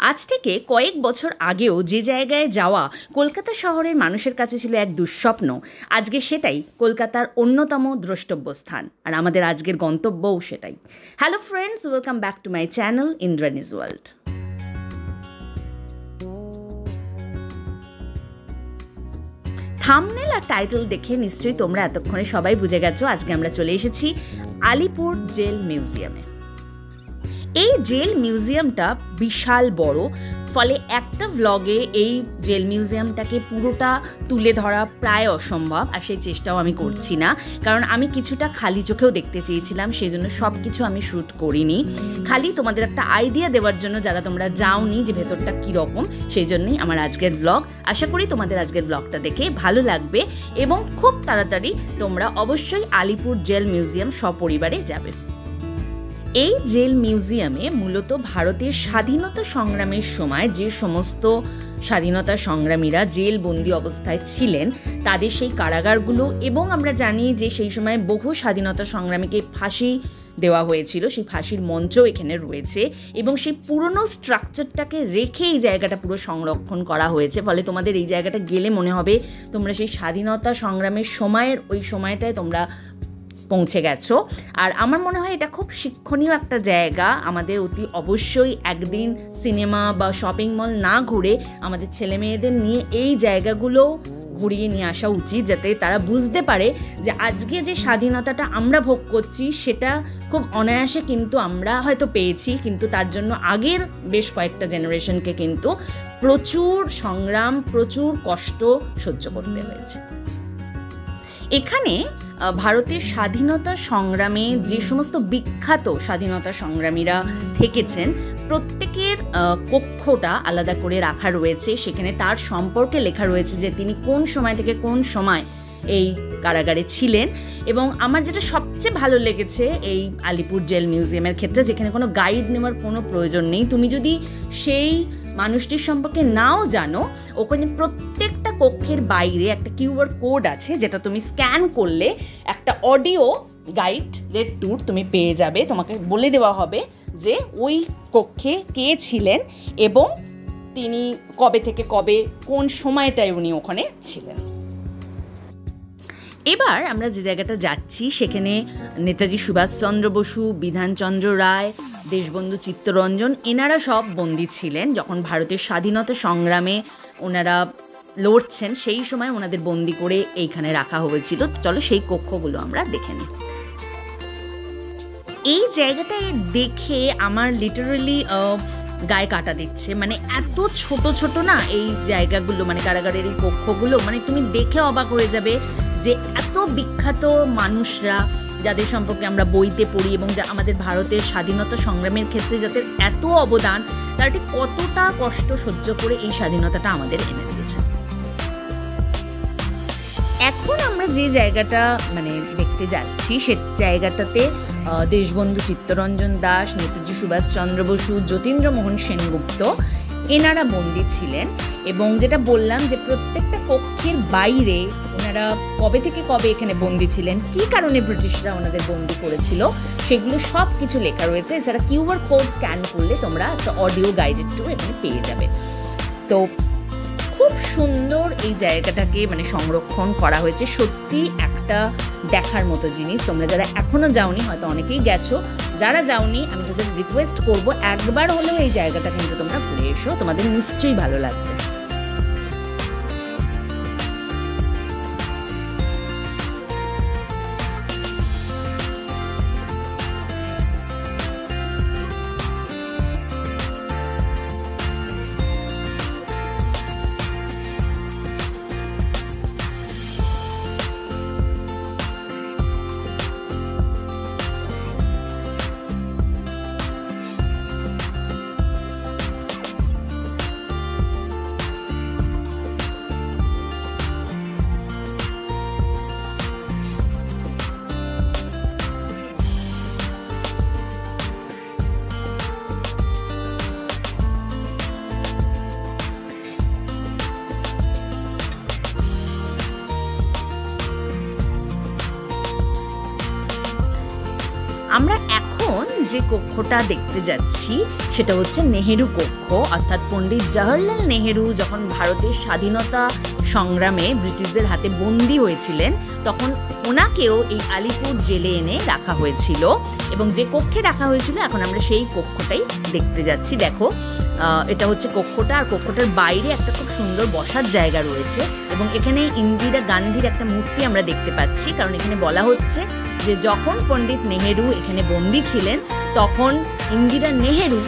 আজ থেকে কয়েক বছর আগেও যে জায়গায় যাওয়া কলকাতা শহরের মানুষের কাছে ছিল এক দুঃস্বপ্ন, আজকে সেটাই কলকাতার অন্যতম দ্রষ্টব্য স্থান। আর আমাদের আজকের গন্তব্যও সেটাই। Hello friends, welcome back to my channel Indrani's world. Thumbnail আর টাইটেল দেখে নিশ্চয়ই তোমরা এতক্ষণে সবাই বুঝে গেছো আজকে আমরা চলে এসেছি আলিপুর জেল মিউজিয়ামে। এই জেল মিউজিয়ামটা বিশাল বড়, ফলে একটা ভ্লগে এই জেল মিউজিয়ামটাকে পুরোটা তুলে ধরা প্রায় অসম্ভব, আর সেই চেষ্টাও আমি করছি না, কারণ আমি কিছুটা খালি চোখেও দেখতে চেয়েছিলাম, সেই জন্য সব কিছু আমি শ্যুট করিনি। খালি তোমাদের একটা আইডিয়া দেওয়ার জন্য, যারা তোমরা যাওনি যে ভেতরটা কীরকম, সেই জন্যই আমার আজকের ব্লগ। আশা করি তোমাদের আজকের ব্লগটা দেখে ভালো লাগবে এবং খুব তাড়াতাড়ি তোমরা অবশ্যই আলিপুর জেল মিউজিয়াম সপরিবারে যাবে। এই জেল মিউজিয়ামে মূলত ভারতের স্বাধীনতা সংগ্রামের সময় যে সমস্ত স্বাধীনতা সংগ্রামীরা জেল বন্দি অবস্থায় ছিলেন তাদের সেই কারাগারগুলো, এবং আমরা জানি যে সেই সময় বহু স্বাধীনতা সংগ্রামীকে ফাঁসি দেওয়া হয়েছিল, সেই ফাঁসির মঞ্চও এখানে রয়েছে, এবং সেই পুরনো স্ট্রাকচারটাকে রেখে এই জায়গাটা পুরো সংরক্ষণ করা হয়েছে। ফলে তোমাদের এই জায়গাটা গেলে মনে হবে তোমরা সেই স্বাধীনতা সংগ্রামের সময়ের ওই সময়টায় তোমরা পৌঁছে গেছো। আর আমার মনে হয় এটা খুব শিক্ষণীয় একটা জায়গা। আমাদের অতি অবশ্যই একদিন সিনেমা বা শপিং মল না ঘুরে আমাদের ছেলে মেয়েদের নিয়ে এই জায়গাগুলো ঘুরিয়ে নিয়ে আসা উচিত, যাতে তারা বুঝতে পারে যে আজকে যে স্বাধীনতাটা আমরা ভোগ করছি সেটা খুব অনায়াসে কিন্তু আমরা হয়তো পেয়েছি, কিন্তু তার জন্য আগের বেশ কয়েকটা জেনারেশনকে কিন্তু প্রচুর সংগ্রাম, প্রচুর কষ্ট সহ্য করতে হয়েছে। এখানে ভারতের স্বাধীনতা সংগ্রামে যে সমস্ত বিখ্যাত স্বাধীনতা সংগ্রামীরা থেকেছেন প্রত্যেকের কক্ষটা আলাদা করে রাখা রয়েছে। সেখানে তার সম্পর্কে লেখা রয়েছে যে তিনি কোন সময় থেকে কোন সময় এই কারাগারে ছিলেন। এবং আমার যেটা সবচেয়ে ভালো লেগেছে এই আলিপুর জেল মিউজিয়ামের ক্ষেত্রে, যেখানে কোনো গাইড নেওয়ার কোনো প্রয়োজন নেই। তুমি যদি সেই মানুষটির সম্পর্কে নাও জানো, ওখানে প্রত্যেকটা কক্ষের বাইরে একটা কিউআর কোড আছে, যেটা তুমি স্ক্যান করলে একটা অডিও গাইডের ট্যুর তুমি পেয়ে যাবে। তোমাকে বলে দেওয়া হবে যে ওই কক্ষে কে ছিলেন এবং তিনি কবে থেকে কবে কোন সময়টায় উনি ওখানে ছিলেন। এবার আমরা যে জায়গাটা যাচ্ছি সেখানে নেতাজি সুভাষচন্দ্র বসু, বিধানচন্দ্র রায়, দেশবন্ধু চিত্তরঞ্জন, এনারা সব বন্দী ছিলেন যখন ভারতের স্বাধীনতা সংগ্রামে ওনারা লড়ছেন। সেই সময় ওনাদের বন্দি করে এইখানে রাখা হয়েছিল। চলো সেই কক্ষগুলো আমরা দেখে নিই। এই জায়গাটায় দেখে আমার লিটারালি গায়ে কাটা দিচ্ছে। মানে এত ছোট ছোট না এই জায়গাগুলো, মানে কারাগারের এই কক্ষগুলো, মানে তুমি দেখে অবাক হয়ে যাবে যে এত বিখ্যাত মানুষরা যাদের সম্পর্কে আমরা বইতে পড়ি এবং যা আমাদের ভারতের স্বাধীনতা সংগ্রামের ক্ষেত্রে যাদের এত অবদান, তারা ঠিক কতটা কষ্ট সহ্য করে এই স্বাধীনতাটা আমাদের এনে দিয়েছে। এখন আমরা যে জায়গাটা মানে দেখতে যাচ্ছি সে জায়গাটাতে দেশবন্ধু চিত্তরঞ্জন দাস, নেতাজি সুভাষচন্দ্র বসু, যতীন্দ্রমোহন সেনগুপ্ত এনারা বন্দী ছিলেন। এবং যেটা বললাম যে প্রত্যেকটা কক্ষের বাইরে ওনারা কবে থেকে কবে এখানে বন্দী ছিলেন, কী কারণে ব্রিটিশরা ওনাদের বন্দী করেছিল, সেগুলো সব কিছু লেখা রয়েছে। এছাড়া কিউআর কোড স্ক্যান করলে তোমরা একটা অডিও গাইডেড ট্যুর এখানে পেয়ে যাবে। তো খুব সুন্দর এই জায়গাটাকে মানে সংরক্ষণ করা হয়েছে, সত্যি একটা দেখার মতো জিনিস। তোমরা যারা এখনো যাওনি, হয়তো অনেকেই গেছো, যারা যাওনি আমি তাদের রিকোয়েস্ট করবো একবার হলেও এই জায়গাটা কিন্তু তোমরা ঘুরে এসো, তোমাদের নিশ্চয়ই ভালো লাগবে। আমরা এখন যে কক্ষটা দেখতে যাচ্ছি সেটা হচ্ছে নেহেরু কক্ষ, অর্থাৎ পণ্ডিত জওহরলাল নেহেরু যখন ভারতের স্বাধীনতা সংগ্রামে ব্রিটিশদের হাতে বন্দী হয়েছিলেন তখন ওনাকেও এই আলিপুর জেলে এনে রাখা হয়েছিল, এবং যে কক্ষে রাখা হয়েছিল এখন আমরা সেই কক্ষটাই দেখতে যাচ্ছি। দেখো, এটা হচ্ছে কক্ষটা, আর কক্ষটার বাইরে একটা খুব সুন্দর বসার জায়গা রয়েছে, এবং এখানে ইন্দিরা গান্ধীর একটা মূর্তি আমরা দেখতে পাচ্ছি, কারণ এখানে বলা হচ্ছে যে যখন পণ্ডিত নেহেরু এখানে বন্দী ছিলেন তখন ইন্দিরা নেহেরু,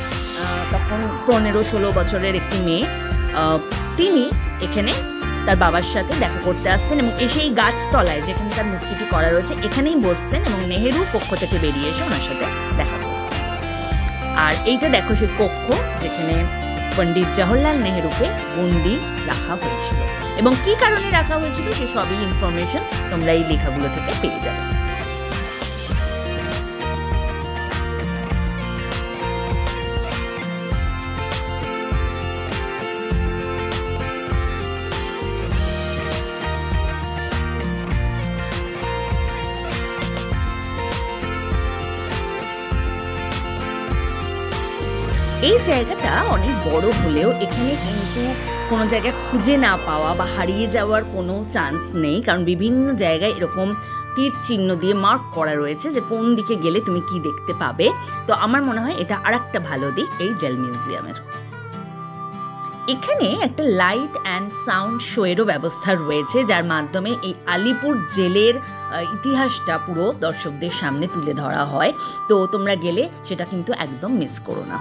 তখন 15-16 বছরের একটি মেয়ে, তিনি এখানে তার বাবার সাথে দেখা করতে আসতেন এবং এসে এই গাছতলায় যেখানে তার মূর্তিটি করা রয়েছে এখানেই বসতেন এবং নেহেরু কক্ষ থেকে বেরিয়ে এসে ওনার সাথে দেখা করতেন। আর এইটা দেখো সেই কক্ষ যেখানে পণ্ডিত জওহরলাল নেহেরুকে বন্দি রাখা হয়েছিল, এবং কি কারণে রাখা হয়েছিল সে সবই ইনফরমেশন তোমরা এই লেখাগুলো থেকে পেয়ে যাবে। এই জায়গাটা অনেক বড় হলেও এখানে কিন্তু কোনো জায়গায় খুঁজে না পাওয়া বা হারিয়ে যাওয়ার কোনো চান্স নেই, কারণ বিভিন্ন জায়গায় এরকম তীর চিহ্ন দিয়ে মার্ক করা রয়েছে যে কোন দিকে গেলে তুমি কি দেখতে পাবে। তো আমার মনে হয় এটা আরেকটা ভালো দিক এই জেল মিউজিয়ামের। এখানে একটা লাইট অ্যান্ড সাউন্ড শোয়েরও ব্যবস্থা রয়েছে, যার মাধ্যমে এই আলিপুর জেলের ইতিহাসটা পুরো দর্শকদের সামনে তুলে ধরা হয়। তো তোমরা গেলে সেটা কিন্তু একদম মিস করো না।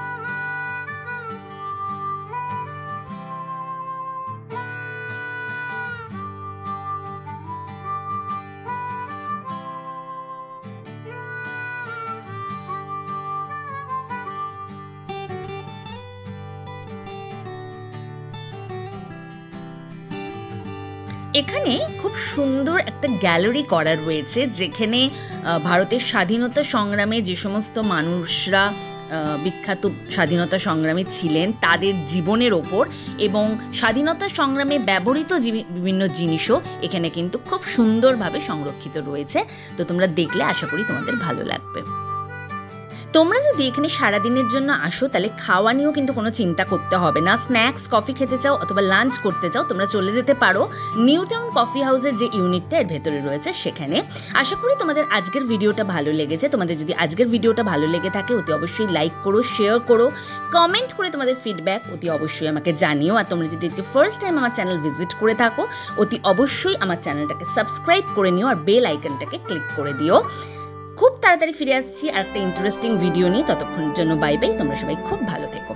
এখানে খুব সুন্দর একটা গ্যালারি করা রয়েছে, যেখানে ভারতের স্বাধীনতা সংগ্রামে যে সমস্ত মানুষরা বিখ্যাত স্বাধীনতা সংগ্রামী ছিলেন তাদের জীবনের ওপর এবং স্বাধীনতা সংগ্রামে ব্যবহৃত বিভিন্ন জিনিসও এখানে কিন্তু খুব সুন্দরভাবে সংরক্ষিত রয়েছে। তো তোমরা দেখলে আশা করি তোমাদের ভালো লাগবে। তোমরা যদি এখানে সারাদিনের জন্য আসো তাহলে খাওয়া নিয়েও কিন্তু কোনো চিন্তা করতে হবে না। স্ন্যাক্স, কফি খেতে চাও অথবা লাঞ্চ করতে চাও তোমরা চলে যেতে পারো নিউ টাউন কফি হাউসের যে ইউনিটটা এর ভেতরে রয়েছে সেখানে। আশা করি তোমাদের আজকের ভিডিওটা ভালো লেগেছে। তোমাদের যদি আজকের ভিডিওটা ভালো লেগে থাকে অতি অবশ্যই লাইক করো, শেয়ার করো, কমেন্ট করে তোমাদের ফিডব্যাক অতি অবশ্যই আমাকে জানিও। আর তোমরা যদি ফার্স্ট টাইম আমার চ্যানেল ভিজিট করে থাকো অতি অবশ্যই আমার চ্যানেলটাকে সাবস্ক্রাইব করে নিও আর বেল আইকনটাকে ক্লিক করে দিও। খুব তাড়াতাড়ি ফিরে আসছি আর একটা ইন্টারেস্টিং ভিডিও নিয়ে। ততক্ষণের জন্য বাই বাই। তোমরা সবাই খুব ভালো থেকো।